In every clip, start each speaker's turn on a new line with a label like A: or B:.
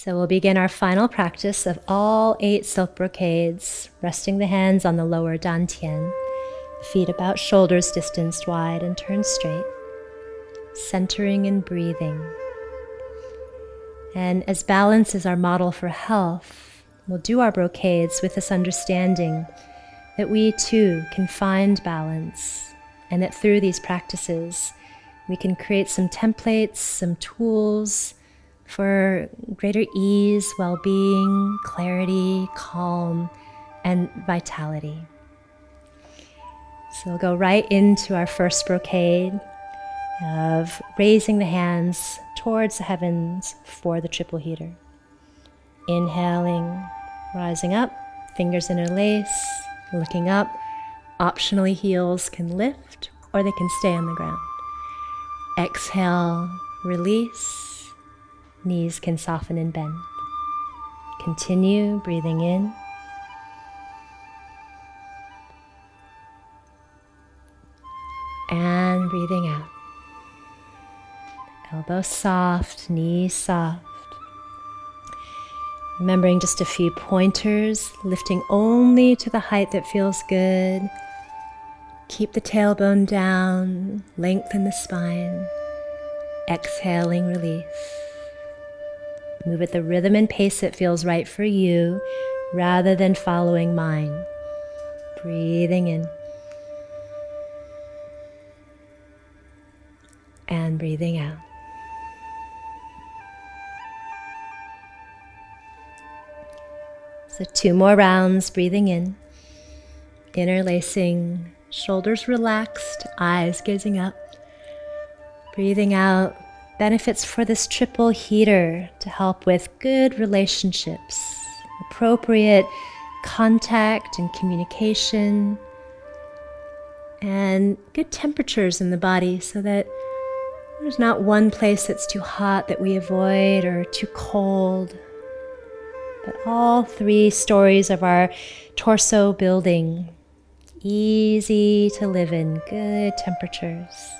A: So we'll begin our final practice of all 8 silk brocades, resting the hands on the lower dantian, feet about shoulders distanced wide and turned straight, centering and breathing. And as balance is our model for health, we'll do our brocades with this understanding that we too can find balance, and that through these practices we can create some templates, some tools for greater ease, well-being, clarity, calm, and vitality. So we'll go right into our first brocade of raising the hands towards the heavens for the triple heater. Inhaling, rising up, fingers interlace, looking up. Optionally, heels can lift or they can stay on the ground. Exhale, release. Knees can soften and bend. Continue breathing in. And breathing out. Elbows soft, knees soft. Remembering just a few pointers, lifting only to the height that feels good. Keep the tailbone down, lengthen the spine. Exhaling, release. Move at the rhythm and pace that feels right for you, rather than following mine. Breathing in. And breathing out. So 2 more rounds, breathing in, interlacing, shoulders relaxed, eyes gazing up. Breathing out, benefits for this triple heater to help with good relationships, appropriate contact and communication, and good temperatures in the body so that there's not one place that's too hot that we avoid or too cold, but all 3 stories of our torso building, easy to live in, good temperatures.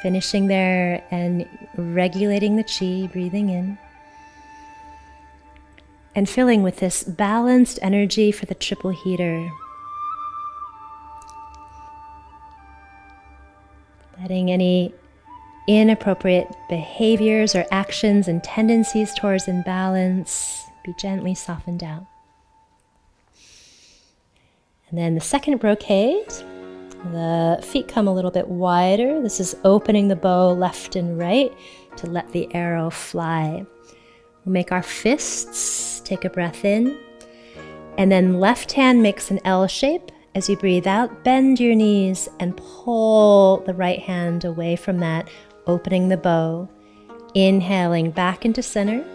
A: Finishing there and regulating the chi, breathing in. And filling with this balanced energy for the triple heater. Letting any inappropriate behaviors or actions and tendencies towards imbalance be gently softened out. And then the second brocade. The feet come a little bit wider. This is opening the bow left and right to let the arrow fly. We'll make our fists, take a breath in, and then left hand makes an L shape. As you breathe out, bend your knees and pull the right hand away from that, opening the bow. Inhaling back into center.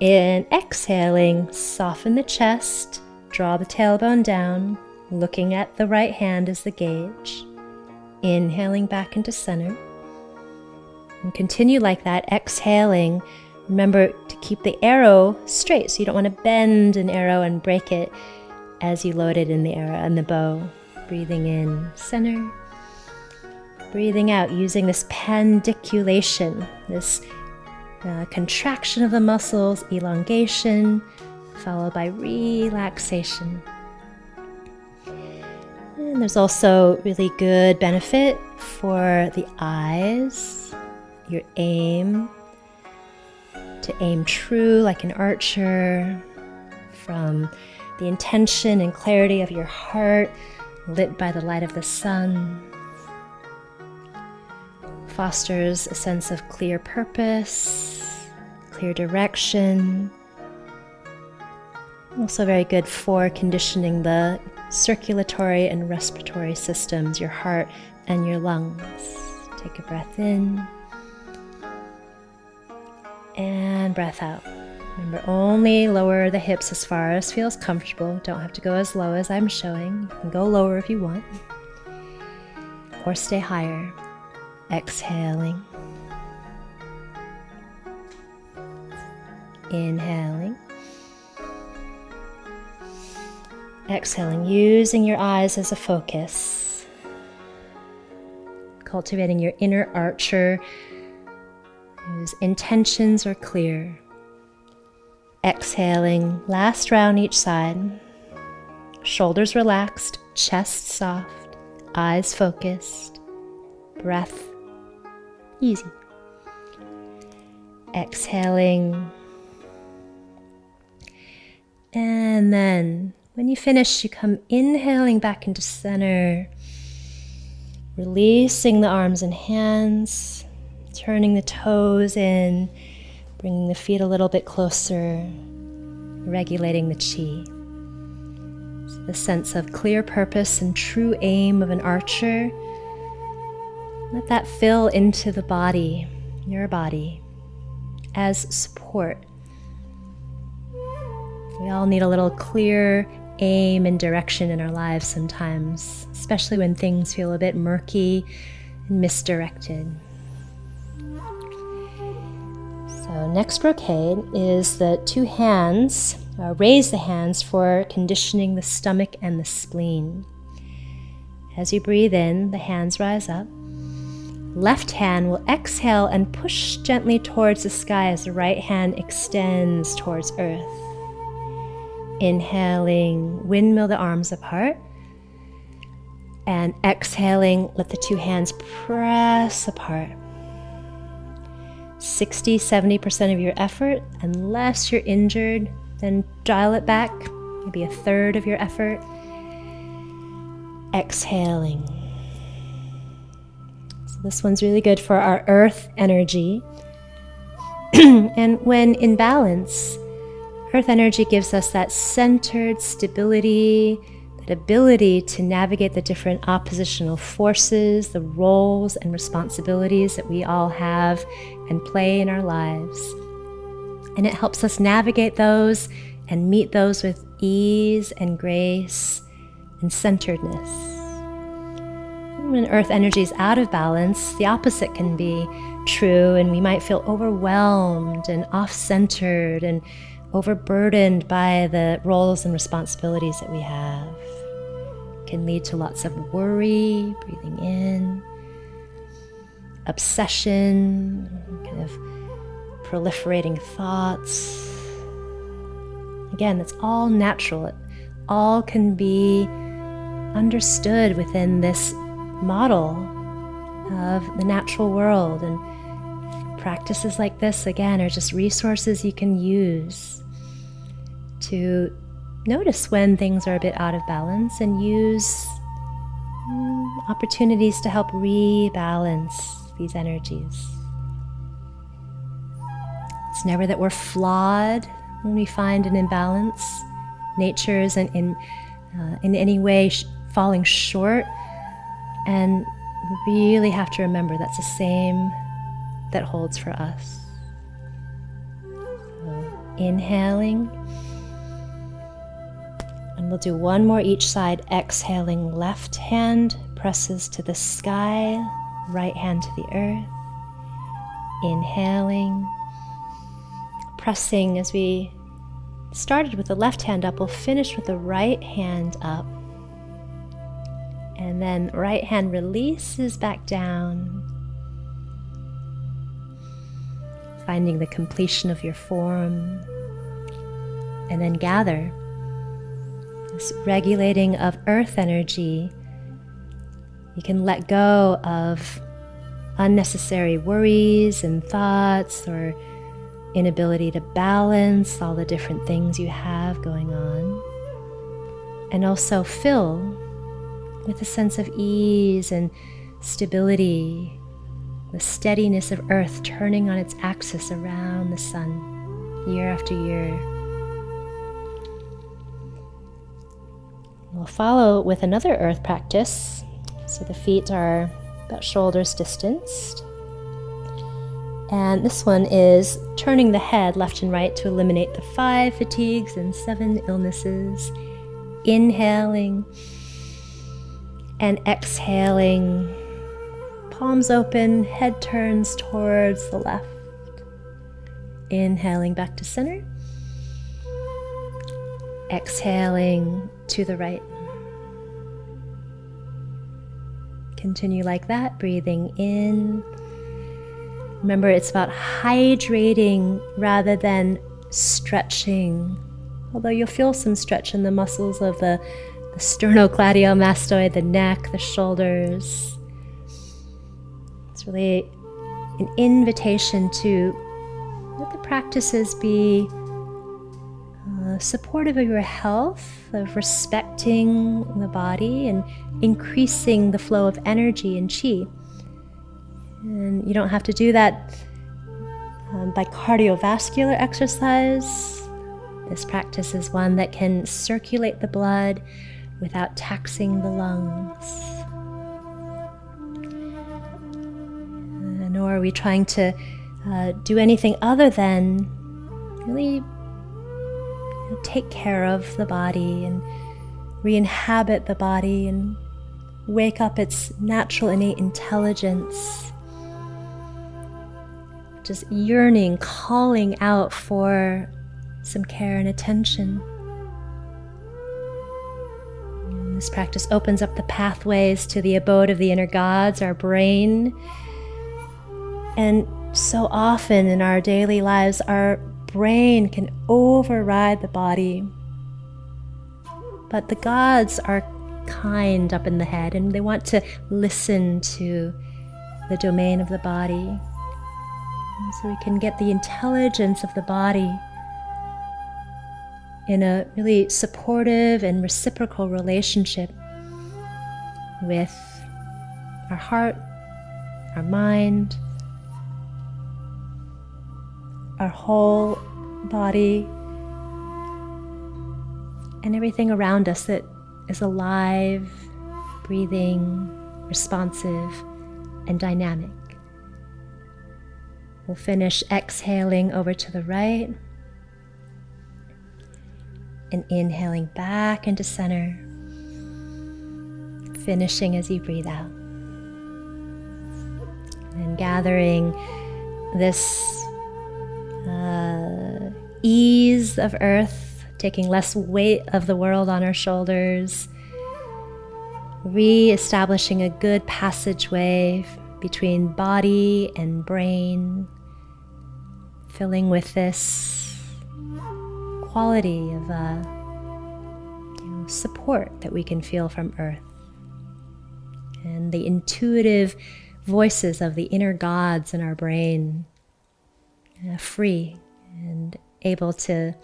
A: And exhaling, soften the chest, draw the tailbone down. Looking at the right hand as the gauge. Inhaling back into center. And continue like that, exhaling. Remember to keep the arrow straight, so you don't want to bend an arrow and break it as you load it in the arrow and the bow. Breathing in, center. Breathing out, using this pandiculation, this contraction of the muscles, elongation, followed by relaxation. And there's also really good benefit for the eyes, your aim, to aim true like an archer, from the intention and clarity of your heart, lit by the light of the sun. Fosters a sense of clear purpose, clear direction. Also very good for conditioning the circulatory and respiratory systems, your heart and your lungs. Take a breath in and breath out. Remember, only lower the hips as far as feels comfortable. Don't have to go as low as I'm showing. You can go lower if you want, or stay higher. Exhaling. Inhaling. Exhaling, using your eyes as a focus. Cultivating your inner archer whose intentions are clear. Exhaling, last round each side. Shoulders relaxed, chest soft, eyes focused, breath easy. Exhaling. And then when you finish, you come inhaling back into center, releasing the arms and hands, turning the toes in, bringing the feet a little bit closer, regulating the chi. So the sense of clear purpose and true aim of an archer, let that fill into the body, your body, as support. We all need a little clear aim and direction in our lives sometimes, especially when things feel a bit murky and misdirected. So next brocade is the two hands, raise the hands for conditioning the stomach and the spleen. As you breathe in, the hands rise up. Left hand will exhale and push gently towards the sky as the right hand extends towards earth. Inhaling, windmill the arms apart. And exhaling, let the two hands press apart. 60-70% of your effort. Unless you're injured, then dial it back, maybe a third of your effort. Exhaling. So this one's really good for our earth energy. And when in balance, earth energy gives us that centered stability, that ability to navigate the different oppositional forces, the roles and responsibilities that we all have and play in our lives. And it helps us navigate those and meet those with ease and grace and centeredness. When earth energy is out of balance, the opposite can be true, and we might feel overwhelmed and off-centered and overburdened by the roles and responsibilities that we have. It can lead to lots of worry, breathing in, obsession, kind of proliferating thoughts. Again, it's all natural. It all can be understood within this model of the natural world, and practices like this, again, are just resources you can use to notice when things are a bit out of balance and use opportunities to help rebalance these energies. It's never that we're flawed when we find an imbalance. Nature isn't in any way falling short, and we really have to remember that's the same that holds for us. So, inhaling, and we'll do one more each side. Exhaling, left hand presses to the sky, right hand to the earth. Inhaling, pressing as we started with the left hand up, we'll finish with the right hand up. And then right hand releases back down, finding the completion of your form. And then gather, this regulating of earth energy. You can let go of unnecessary worries and thoughts, or inability to balance all the different things you have going on. And also fill with a sense of ease and stability, the steadiness of earth turning on its axis around the sun year after year. We'll follow with another earth practice. So the feet are about shoulders distanced. And this one is turning the head left and right to eliminate the 5 fatigues and 7 illnesses. Inhaling and exhaling. Palms open, head turns towards the left. Inhaling back to center. Exhaling to the right. Continue like that, breathing in. Remember, it's about hydrating rather than stretching, although you'll feel some stretch in the muscles of the sternocleidomastoid, the neck, the shoulders. It's really an invitation to let the practices be supportive of your health, of respecting the body and increasing the flow of energy and chi. And you don't have to do that by cardiovascular exercise. This practice is one that can circulate the blood without taxing the lungs. Nor are we trying to do anything other than really take care of the body and re-inhabit the body and wake up its natural innate intelligence. Just yearning, calling out for some care and attention. And this practice opens up the pathways to the abode of the inner gods, our brain. And so often in our daily lives, our brain can override the body. But the gods are kind up in the head, and they want to listen to the domain of the body. And so we can get the intelligence of the body in a really supportive and reciprocal relationship with our heart, our mind, our whole body, and everything around us that is alive, breathing, responsive, and dynamic. We'll finish exhaling over to the right and inhaling back into center, finishing as you breathe out. And gathering this ease of earth, taking less weight of the world on our shoulders, re-establishing a good passageway between body and brain, filling with this quality of support that we can feel from earth, and the intuitive voices of the inner gods in our brain, free and able to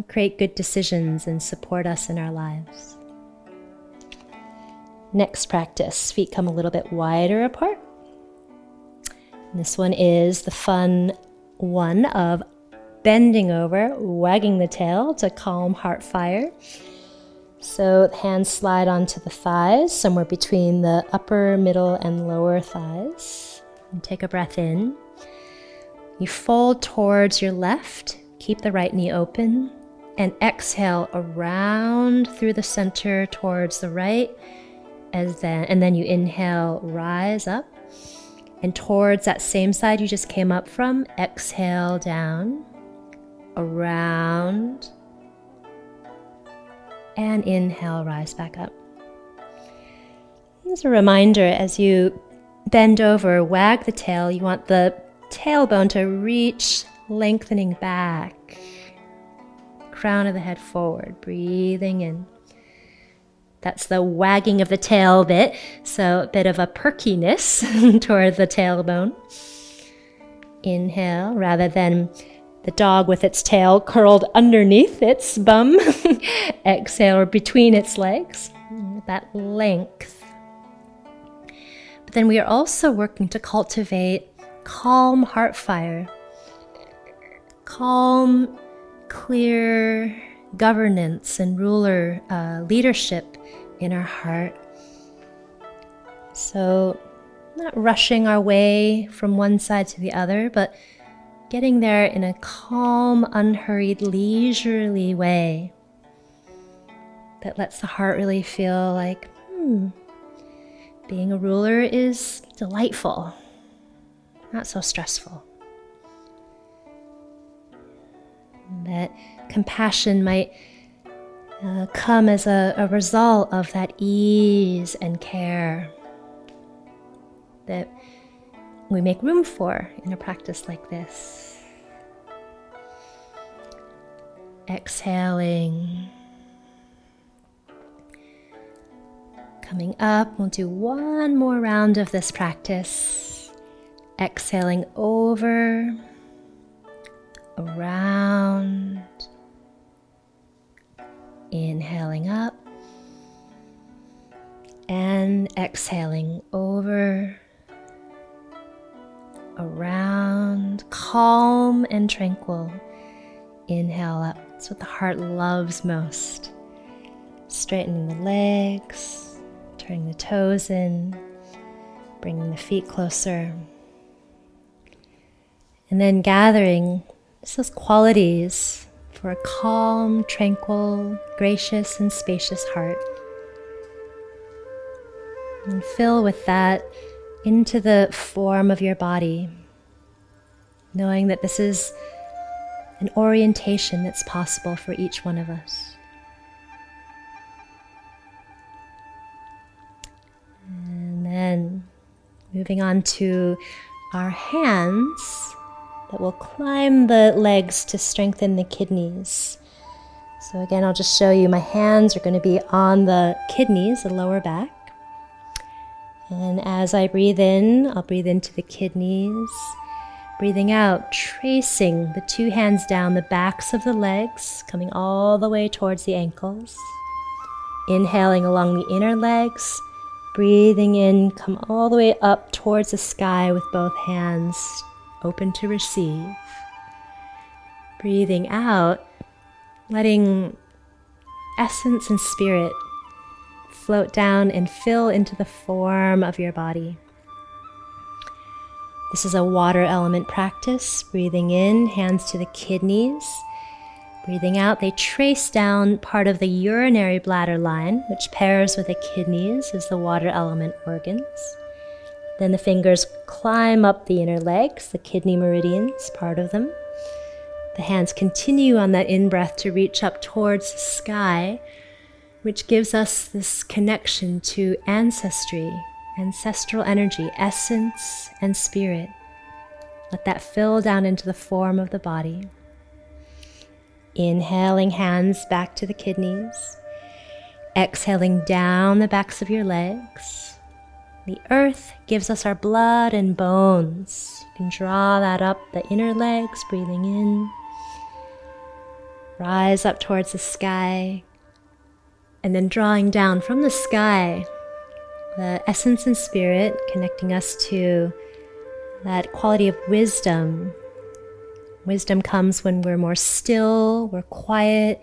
A: create good decisions and support us in our lives. Next practice, feet come a little bit wider apart. And this one is the fun one of bending over, wagging the tail to calm heart fire. So the hands slide onto the thighs, somewhere between the upper, middle, and lower thighs. And take a breath in. You fold towards your left, keep the right knee open, and exhale around through the center towards the right, and then you inhale, rise up, and towards that same side you just came up from, exhale down, around, and inhale, rise back up. As a reminder, as you bend over, wag the tail, you want the tailbone to reach, lengthening back, crown of the head forward, breathing in. That's the wagging of the tail bit, so a bit of a perkiness toward the tailbone. Inhale, rather than the dog with its tail curled underneath its bum. Exhale, or between its legs, that length. But then we are also working to cultivate calm heart fire, calm, clear governance and ruler leadership in our heart. So not rushing our way from one side to the other, but getting there in a calm, unhurried, leisurely way that lets the heart really feel like, being a ruler is delightful, not so stressful. That compassion might come as a result of that ease and care that we make room for in a practice like this. Exhaling. Coming up, we'll do one more round of this practice. Exhaling over, around, inhaling up, and exhaling over, around, calm and tranquil. Inhale up. It's what the heart loves most. Straightening the legs, turning the toes in, bringing the feet closer. And then gathering those qualities for a calm, tranquil, gracious, and spacious heart. And fill with that into the form of your body, knowing that this is an orientation that's possible for each one of us. And then moving on to our hands that will climb the legs to strengthen the kidneys. So again, I'll just show you my hands are going to be on the kidneys, the lower back. And as I breathe in, I'll breathe into the kidneys. Breathing out, tracing the two hands down the backs of the legs, coming all the way towards the ankles. Inhaling along the inner legs. Breathing in, come all the way up towards the sky with both hands open to receive. Breathing out, letting essence and spirit float down and fill into the form of your body. This is a water element practice. Breathing in, hands to the kidneys. Breathing out, they trace down part of the urinary bladder line, which pairs with the kidneys as the water element organs. Then the fingers climb up the inner legs, the kidney meridians, part of them. The hands continue on that in-breath to reach up towards the sky, which gives us this connection to ancestry, ancestral energy, essence, and spirit. Let that fill down into the form of the body. Inhaling, hands back to the kidneys. Exhaling down the backs of your legs. The earth gives us our blood and bones. You can draw that up the inner legs, breathing in. Rise up towards the sky. And then drawing down from the sky, the essence and spirit, connecting us to that quality of wisdom. Wisdom comes when we're more still, we're quiet.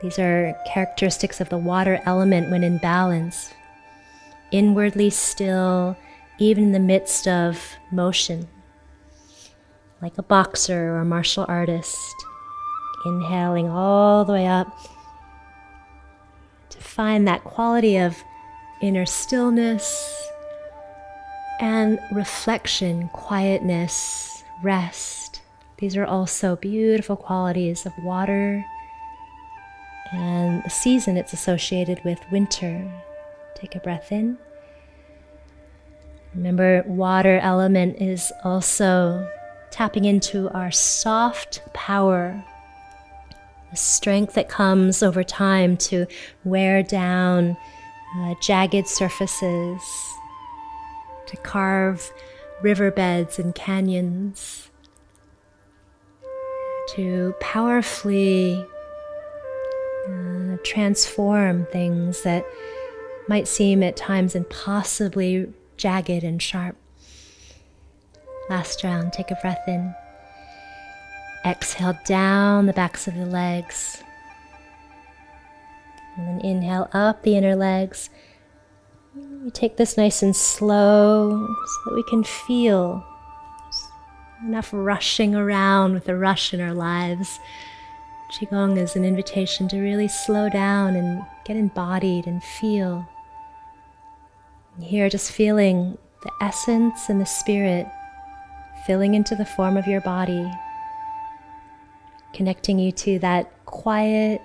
A: These are characteristics of the water element when in balance. Inwardly still, even in the midst of motion. Like a boxer or a martial artist. Inhaling all the way up to find that quality of inner stillness and reflection, quietness, rest. These are also beautiful qualities of water and the season it's associated with, winter. Take a breath in. Remember, water element is also tapping into our soft power, the strength that comes over time to wear down jagged surfaces, to carve riverbeds and canyons, to powerfully transform things that might seem at times impossibly jagged and sharp. Last round, take a breath in. Exhale down the backs of the legs. And then inhale up the inner legs. We take this nice and slow so that we can feel enough rushing around with the rush in our lives. Qigong is an invitation to really slow down and get embodied and feel. Here, just feeling the essence and the spirit filling into the form of your body, connecting you to that quiet,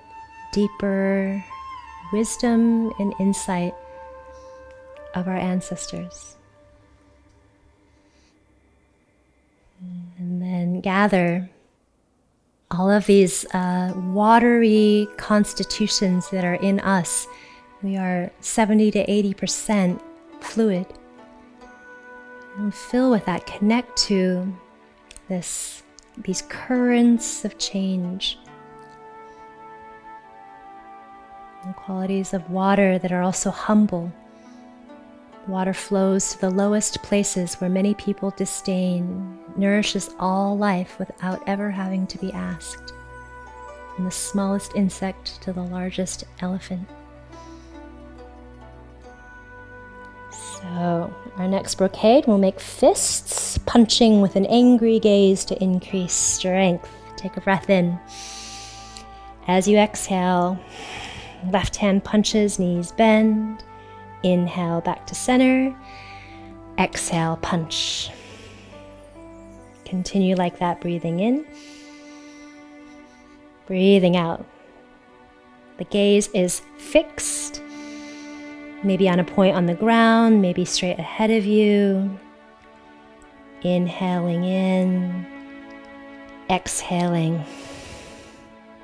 A: deeper wisdom and insight of our ancestors. And then gather all of these watery constitutions that are in us. We are 70 to 80% fluid. And fill with that, connect to these currents of change. And qualities of water that are also humble. Water flows to the lowest places where many people disdain, nourishes all life without ever having to be asked. From the smallest insect to the largest elephant. So our next brocade will make fists, punching with an angry gaze to increase strength. Take a breath in. As you exhale, left hand punches, knees bend. Inhale, back to center. Exhale, punch. Continue like that, breathing in. Breathing out. The gaze is fixed. Maybe on a point on the ground, maybe straight ahead of you. Inhaling in. Exhaling.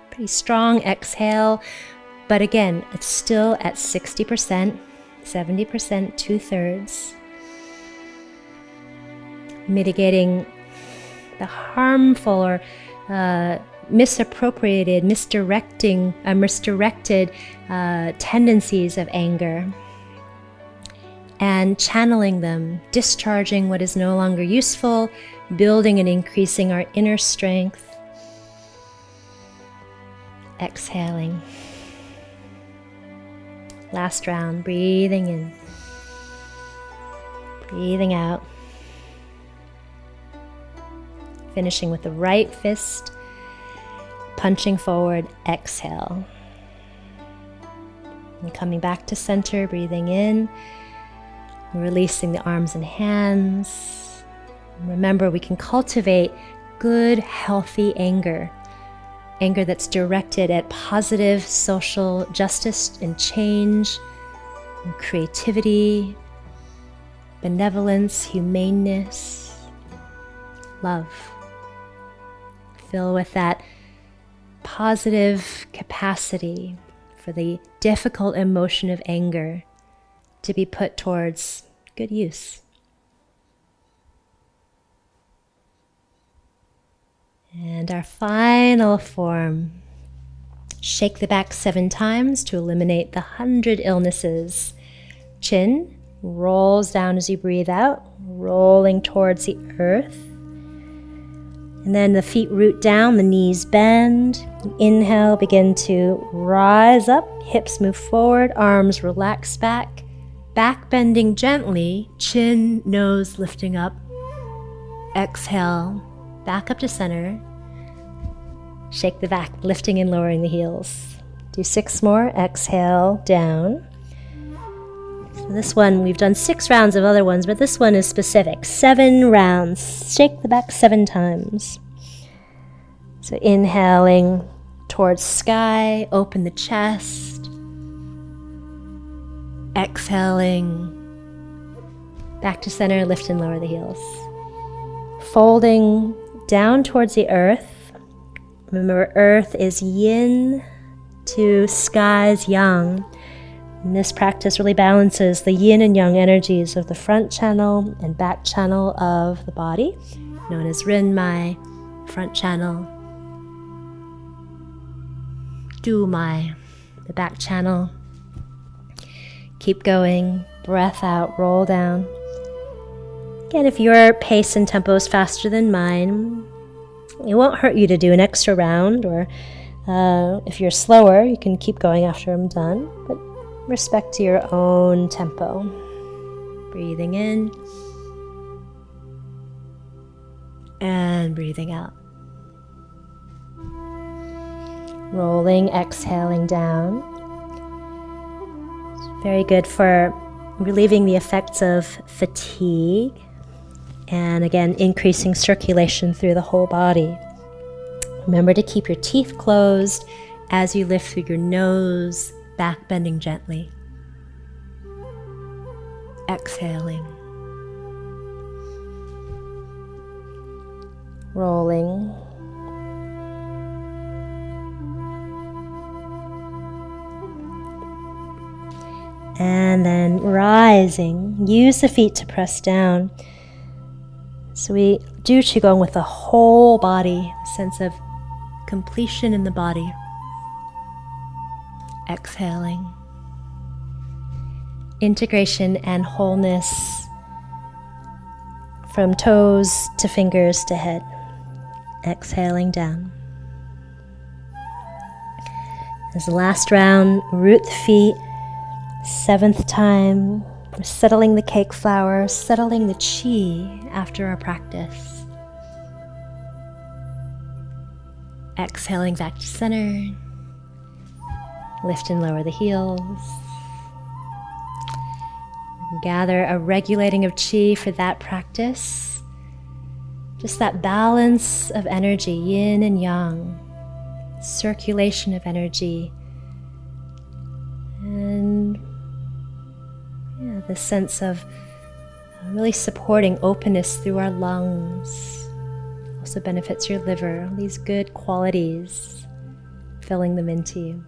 A: Pretty strong exhale. But again, it's still at 60%. 70%, 2/3. Mitigating the harmful or misappropriated, misdirected tendencies of anger. And channeling them, discharging what is no longer useful, building and increasing our inner strength. Exhaling. Last round, breathing in, breathing out. Finishing with the right fist, punching forward, exhale. And coming back to center, breathing in, releasing the arms and hands. Remember, we can cultivate good, healthy anger. Anger that's directed at positive social justice and change, and creativity, benevolence, humaneness, love. Fill with that positive capacity for the difficult emotion of anger to be put towards good use. And our final form, shake the back 7 times to eliminate the 100 illnesses. Chin rolls down as you breathe out, rolling towards the earth. And then the feet root down, the knees bend. Inhale, begin to rise up, hips move forward, arms relax back. Back bending gently, chin, nose lifting up. Exhale, back up to center. Shake the back, lifting and lowering the heels. Do 6 more. Exhale, down. So this one, we've done 6 rounds of other ones, but this one is specific. 7 rounds. Shake the back 7 times. So inhaling towards sky, open the chest. Exhaling, back to center, lift and lower the heels. Folding down towards the earth. Remember, earth is yin to sky's yang. And this practice really balances the yin and yang energies of the front channel and back channel of the body, known as Rinmai, front channel, Dumai, the back channel. Keep going, breath out, roll down. Again, if your pace and tempo is faster than mine, it won't hurt you to do an extra round, or if you're slower, you can keep going after I'm done, but respect to your own tempo. Breathing in and breathing out. Rolling, exhaling down. It's very good for relieving the effects of fatigue. And again, increasing circulation through the whole body. Remember to keep your teeth closed as you lift through your nose, back bending gently. Exhaling. Rolling. And then rising, use the feet to press down. So we do Qigong with the whole body, a sense of completion in the body. Exhaling. Integration and wholeness from toes to fingers to head. Exhaling down. As the last round, root the feet. 7th time, we're settling the cake flower, settling the chi after our practice. Exhaling back to center. Lift and lower the heels. Gather a regulating of chi for that practice. Just that balance of energy, yin and yang, circulation of energy, and the sense of really supporting openness through our lungs. Also benefits your liver, all these good qualities, filling them into you.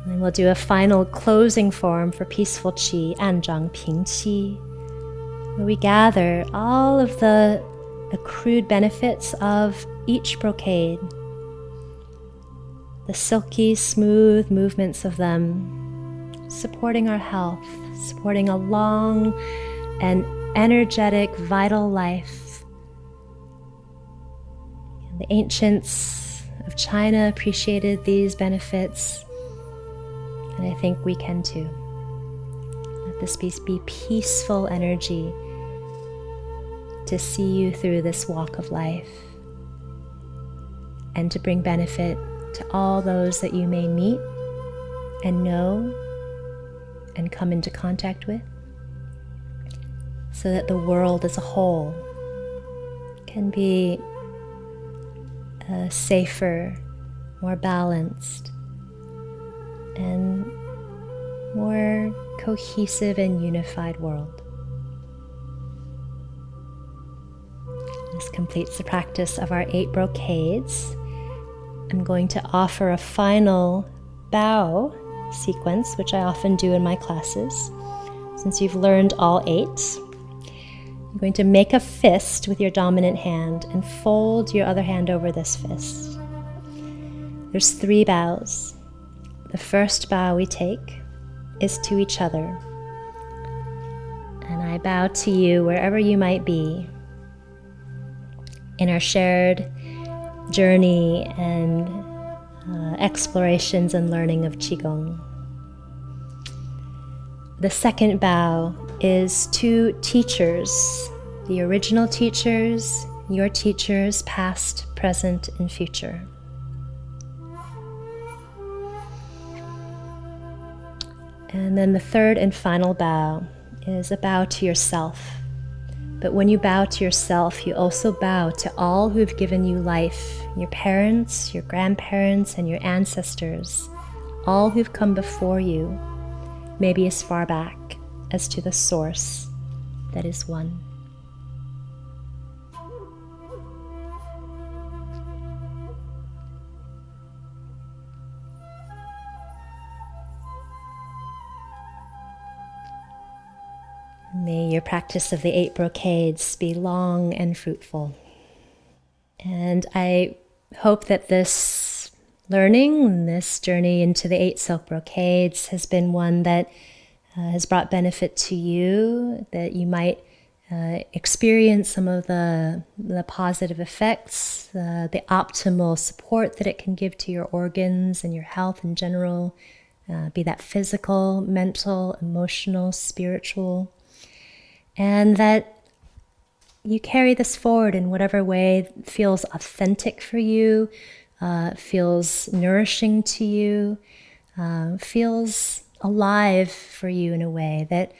A: And then we'll do a final closing form for peaceful qi, Anzhang Ping Qi, where we gather all of the accrued benefits of each brocade, the silky, smooth movements of them, supporting our health, supporting a long and energetic, vital life. The ancients of China appreciated these benefits, and I think we can too. Let this be peaceful energy to see you through this walk of life and to bring benefit to all those that you may meet and know and come into contact with, so that the world as a whole can be a safer, more balanced, and more cohesive and unified world. This completes the practice of our 8 brocades. I'm going to offer a final bow sequence, which I often do in my classes. Since you've learned all 8, you're going to make a fist with your dominant hand and fold your other hand over this fist. There's 3 bows. The first bow we take is to each other. And I bow to you wherever you might be in our shared journey and explorations and learning of Qigong. The second bow is to teachers, the original teachers, your teachers, past, present, and future. And then the third and final bow is a bow to yourself. But when you bow to yourself, you also bow to all who have given you life, your parents, your grandparents, and your ancestors, all who've come before you, maybe as far back as to the source that is one. May your practice of the 8 brocades be long and fruitful. And I hope that this learning, this journey into the 8 silk brocades has been one that has brought benefit to you, that you might experience some of the positive effects, the optimal support that it can give to your organs and your health in general, be that physical, mental, emotional, spiritual. And that you carry this forward in whatever way feels authentic for you, feels nourishing to you, feels alive for you in a way that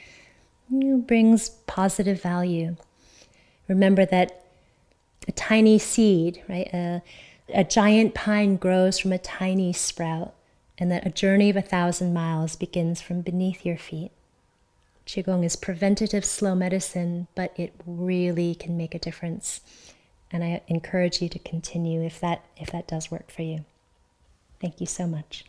A: brings positive value. Remember that a tiny seed, right? A giant pine grows from a tiny sprout, and that a journey of 1,000 miles begins from beneath your feet. Qigong is preventative slow medicine, but it really can make a difference. And I encourage you to continue if that does work for you. Thank you so much.